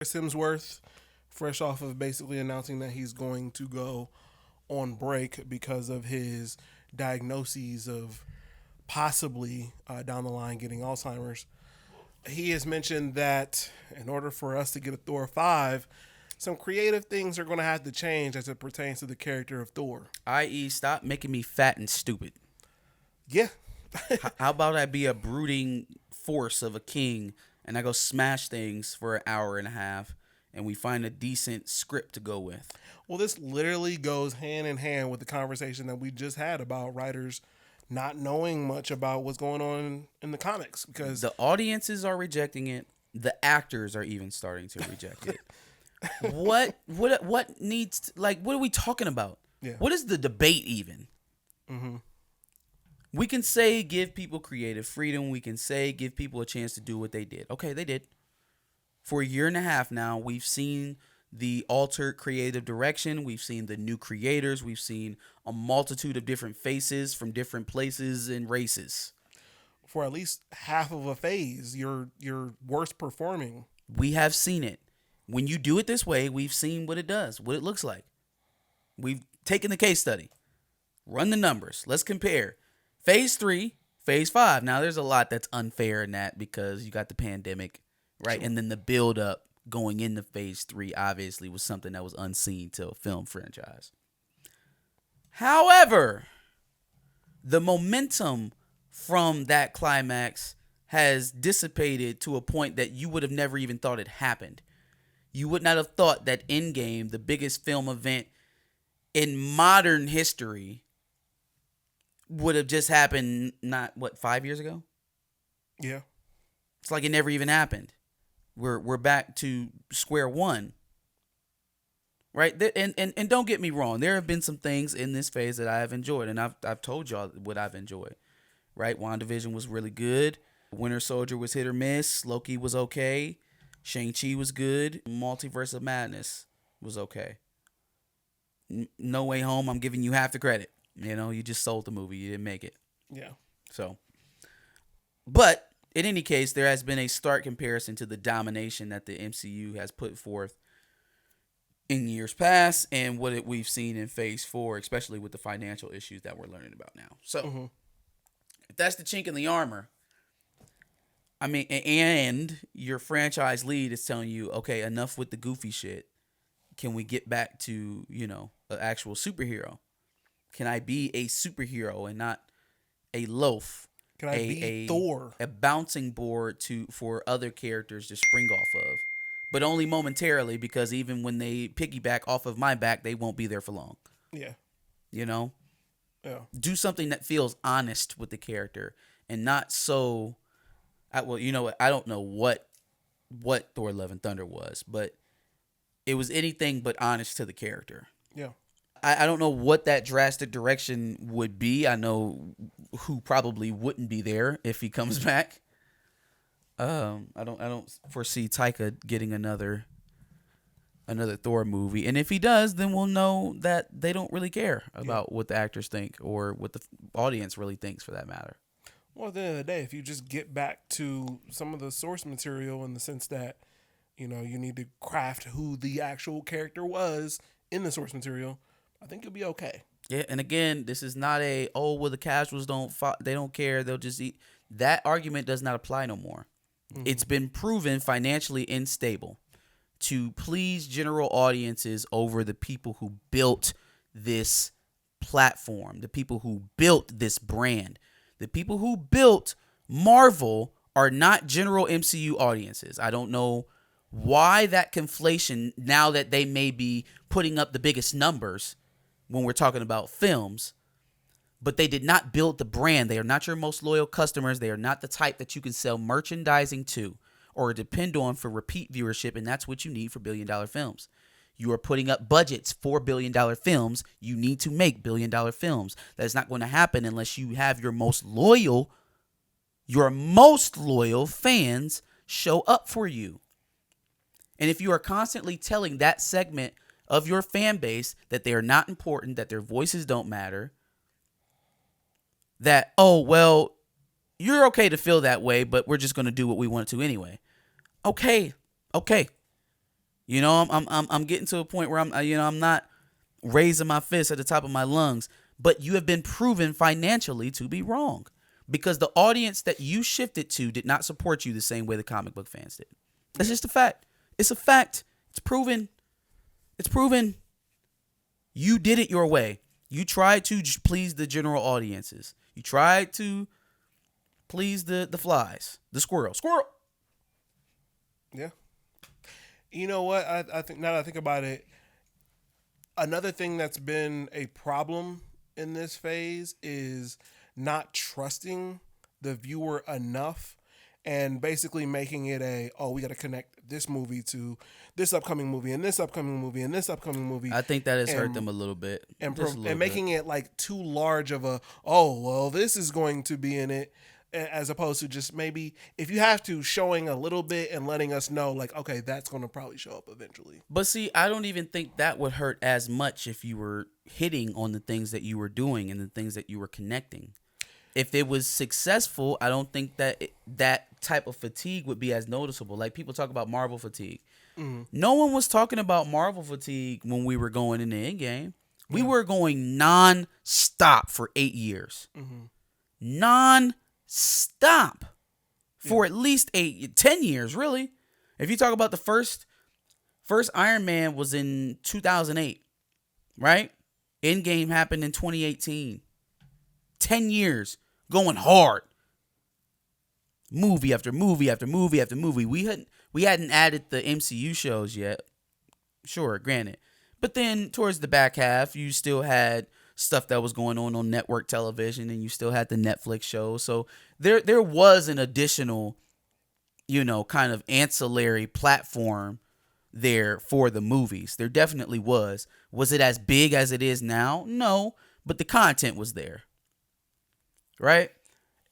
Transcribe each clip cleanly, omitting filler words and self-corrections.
Chris Hemsworth, fresh off of basically announcing that he's going to go on break because of his diagnoses of possibly down the line getting Alzheimer's. He has mentioned that in order for us to get a Thor 5, some creative things are going to have to change as it pertains to the character of Thor. I.e., stop making me fat and stupid. Yeah. How about I be a brooding force of a king and I go smash things for an hour and a half and we find a decent script to go with? Well, this literally goes hand in hand with the conversation that we just had about writers not knowing much about what's going on in the comics because The audiences are rejecting it. The actors are even starting to reject it. What needs to, like, what are we talking about? Yeah. What is the debate even? Mm-hmm. We can say give people creative freedom. We can say give people a chance to do what they did. Okay, they did. For a year and a half now, we've seen the altered creative direction. We've seen the new creators. We've seen a multitude of different faces from different places and races. For at least half of a phase, you're worst performing. We have seen it. When you do it this way, we've seen what it does, what it looks like. We've taken the case study, run the numbers. Let's compare. Phase 3, Phase 5. Now, there's a lot that's unfair in that because you got the pandemic, right? Sure. And then the build-up going into Phase 3 obviously was something that was unseen to a film franchise. However, the momentum from that climax has dissipated to a point that you would have never even thought it happened. You would not have thought that Endgame, the biggest film event in modern history, would have just happened, 5 years ago? Yeah. It's like it never even happened. We're back to square one. Right? And don't get me wrong. There have been some things in this phase that I have enjoyed. And I've told y'all what I've enjoyed. Right? WandaVision was really good. Winter Soldier was hit or miss. Loki was okay. Shang-Chi was good. Multiverse of Madness was okay. No Way Home, I'm giving you half the credit. You know, you just sold the movie. You didn't make it. Yeah. So, but in any case, there has been a stark comparison to the domination that the MCU has put forth in years past and what we've seen in Phase 4, especially with the financial issues that we're learning about now. So, if that's the chink in the armor, I mean, and your franchise lead is telling you, okay, enough with the goofy shit. Can we get back to, an actual superhero? Can I be a superhero and not a loaf? Can I be Thor? A bouncing board for other characters to spring off of. But only momentarily, because even when they piggyback off of my back, they won't be there for long. Yeah. You know? Yeah. Do something that feels honest with the character and not so... Well, you know what? I don't know what Thor: Love and Thunder was, but it was anything but honest to the character. Yeah. I don't know what that drastic direction would be. I know who probably wouldn't be there if he comes back. I don't foresee Taika getting another Thor movie, and if he does, then we'll know that they don't really care about what the actors think or what the audience really thinks, for that matter. Well, at the end of the day, if you just get back to some of the source material in the sense that, you need to craft who the actual character was in the source material, I think you'll be okay. Yeah, and again, this is not the casuals they don't care, they'll just eat. That argument does not apply no more. Mm-hmm. It's been proven financially unstable to please general audiences over the people who built this platform, the people who built this brand. The people who built Marvel are not general MCU audiences. I don't know why that conflation, now that they may be putting up the biggest numbers when we're talking about films, but they did not build the brand. They are not your most loyal customers. They are not the type that you can sell merchandising to or depend on for repeat viewership, and that's what you need for billion-dollar films. You are putting up budgets for billion-dollar films. You need to make billion-dollar films. That is not going to happen unless you have your most loyal fans show up for you. And if you are constantly telling that segment of your fan base that they are not important, that their voices don't matter, that, you're okay to feel that way, but we're just going to do what we want to anyway. Okay. You know, I'm getting to a point where I'm not raising my fist at the top of my lungs, but you have been proven financially to be wrong because the audience that you shifted to did not support you the same way the comic book fans did. That's just a fact. It's a fact. It's proven. It's proven. You did it your way. You tried to please the general audiences. You tried to please the flies, the squirrel. Yeah. You know what? I think now that I think about it, another thing that's been a problem in this phase is not trusting the viewer enough and basically making it we got to connect this movie to this upcoming movie and this upcoming movie and this upcoming movie. I think that has hurt them a little bit. And making it like too large of this is going to be in it, as opposed to just maybe, if you have to, showing a little bit and letting us know, like, okay, that's going to probably show up eventually. But see, I don't even think that would hurt as much if you were hitting on the things that you were doing and the things that you were connecting. If it was successful, I don't think that that type of fatigue would be as noticeable. Like, people talk about Marvel fatigue. Mm-hmm. No one was talking about Marvel fatigue when we were going in the Endgame. We were going non-stop for 8 years. Mm-hmm. Non-stop for at least 10 years, really. If you talk about the first Iron Man was in 2008, right? Endgame happened in 2018. 10 years going hard. Movie after movie after movie after movie. We hadn't added the MCU shows yet. Sure, granted. But then towards the back half, you still had stuff that was going on network television, and you still had the Netflix shows. So there was an additional, kind of ancillary platform there for the movies. There definitely was. Was it as big as it is now? No, but the content was there. Right?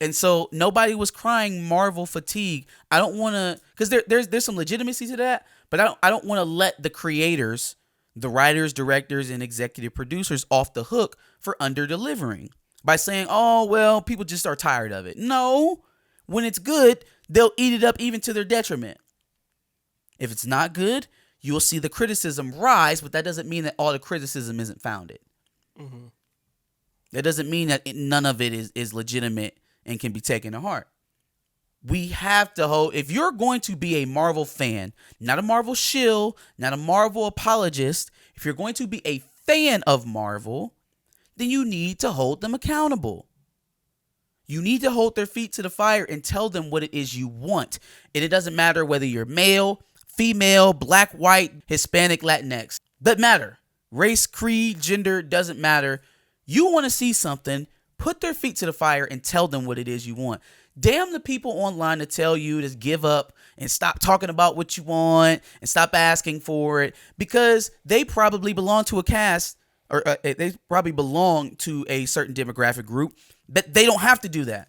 And so nobody was crying Marvel fatigue. I don't want to, because there's some legitimacy to that, but I don't want to let the creators, the writers, directors, and executive producers off the hook for under-delivering by saying, oh, well, people just are tired of it. No, when it's good, they'll eat it up even to their detriment. If it's not good, you'll see the criticism rise, but that doesn't mean that all the criticism isn't founded. Mm-hmm. That doesn't mean that none of it is legitimate and can be taken to heart. We have to hold, if you're going to be a Marvel fan, not a Marvel shill, not a Marvel apologist, if you're going to be a fan of Marvel, then you need to hold them accountable. You need to hold their feet to the fire and tell them what it is you want. And it doesn't matter whether you're male, female, black, white, Hispanic, Latinx. Doesn't matter. Race, creed, gender, doesn't matter. You want to see something, put their feet to the fire and tell them what it is you want. Damn the people online to tell you to give up and stop talking about what you want and stop asking for it, because they probably belong to a cast, or they probably belong to a certain demographic group that they don't have to do that.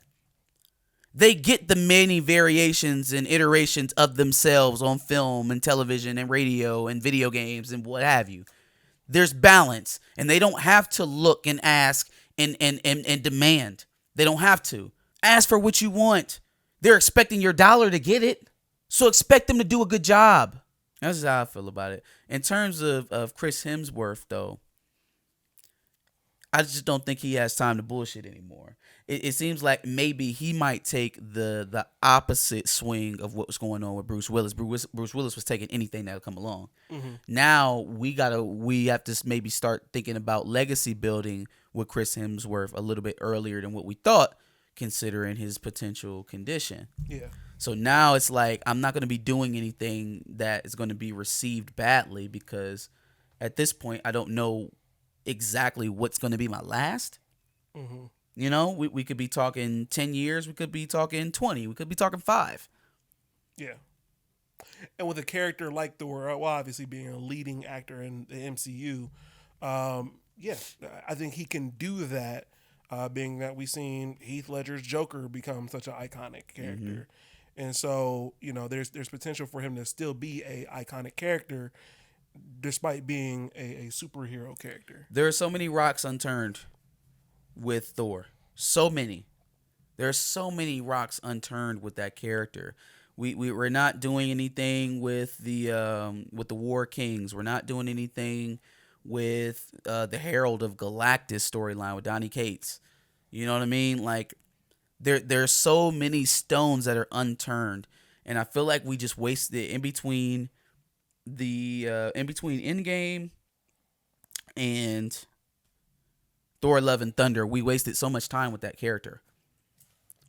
They get the many variations and iterations of themselves on film and television and radio and video games and what have you. There's balance, and they don't have to look and ask and demand. They don't have to. Ask for what you want. They're expecting your dollar to get it, so expect them to do a good job. That's just how I feel about it. In terms of Chris Hemsworth, though, I just don't think he has time to bullshit anymore. It seems like maybe he might take the opposite swing of what was going on with Bruce Willis. Bruce Willis was taking anything that would come along. Mm-hmm. Now we have to maybe start thinking about legacy building with Chris Hemsworth a little bit earlier than what we thought, considering his potential condition. Yeah. So now it's like, I'm not going to be doing anything that is going to be received badly, because at this point I don't know exactly what's going to be my last. Mm-hmm. We could be talking 10 years. We could be talking 20. We could be talking 5. Yeah. And with a character like Thor, well, obviously being a leading actor in the MCU, I think he can do that, being that we've seen Heath Ledger's Joker become such an iconic character. Mm-hmm. And so, there's potential for him to still be a iconic character despite being a superhero character. There are so many rocks unturned with Thor. So many. There are so many rocks unturned with that character. We're not doing anything with the War Kings. We're not doing anything with the Herald of Galactus storyline with Donny Cates. You know what I mean? Like there's so many stones that are unturned, and I feel like we just wasted in between Endgame and Thor: Love and Thunder. We wasted so much time with that character.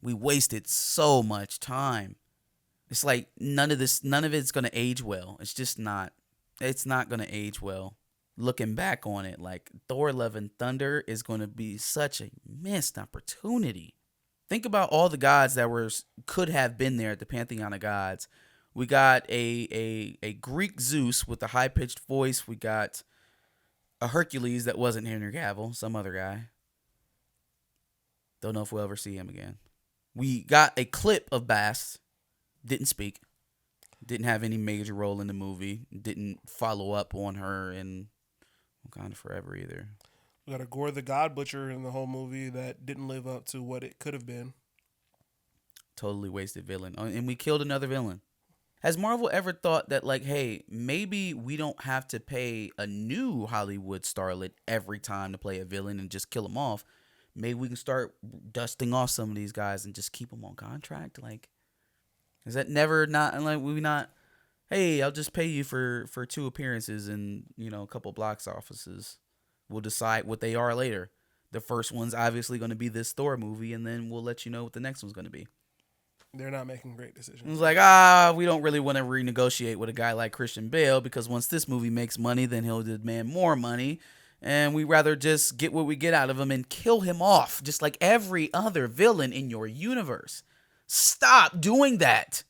We wasted so much time. It's like none of it's gonna age well. It's just not. It's not gonna age well. Looking back on it, like Thor: Love and Thunder is gonna be such a missed opportunity. Think about all the gods that could have been there at the Pantheon of Gods. We got a Greek Zeus with a high pitched voice. We got a Hercules that wasn't Henry Cavill, some other guy. Don't know if we'll ever see him again. We got a clip of Bast. Didn't speak. Didn't have any major role in the movie. Didn't follow up on her in Wakanda Forever either. We got a Gore the God Butcher in the whole movie that didn't live up to what it could have been. Totally wasted villain. And we killed another villain. Has Marvel ever thought that, like, hey, maybe we don't have to pay a new Hollywood starlet every time to play a villain and just kill them off? Maybe we can start dusting off some of these guys and just keep them on contract? Like, is that never not, like, we not, hey, I'll just pay you for 2 appearances and, a couple box offices. We'll decide what they are later. The first one's obviously going to be this Thor movie, and then we'll let you know what the next one's going to be. They're not making great decisions. It's like, we don't really want to renegotiate with a guy like Christian Bale because once this movie makes money, then he'll demand more money. And we rather just get what we get out of him and kill him off, just like every other villain in your universe. Stop doing that.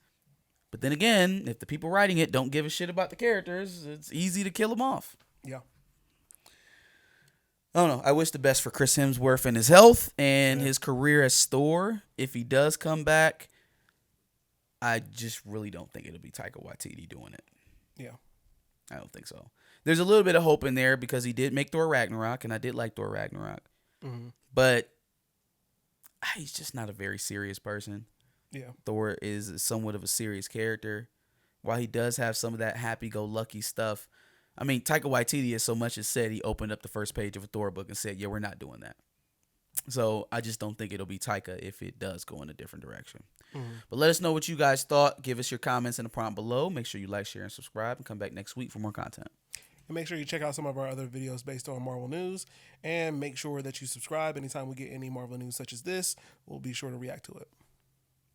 But then again, if the people writing it don't give a shit about the characters, it's easy to kill them off. Yeah. I don't know. I wish the best for Chris Hemsworth and his health and his career as Thor. If he does come back, I just really don't think it'll be Taika Waititi doing it. Yeah. I don't think so. There's a little bit of hope in there because he did make Thor Ragnarok, and I did like Thor Ragnarok. Mm-hmm. But he's just not a very serious person. Yeah. Thor is somewhat of a serious character. While he does have some of that happy-go-lucky stuff, I mean, Taika Waititi has so much as said he opened up the first page of a Thor book and said, yeah, we're not doing that. So I just don't think it'll be Taika if it does go in a different direction. Mm-hmm. But let us know what you guys thought. Give us your comments in the prompt below. Make sure you like, share, and subscribe, and come back next week for more content. And make sure you check out some of our other videos based on Marvel news. And make sure that you subscribe anytime we get any Marvel news such as this. We'll be sure to react to it.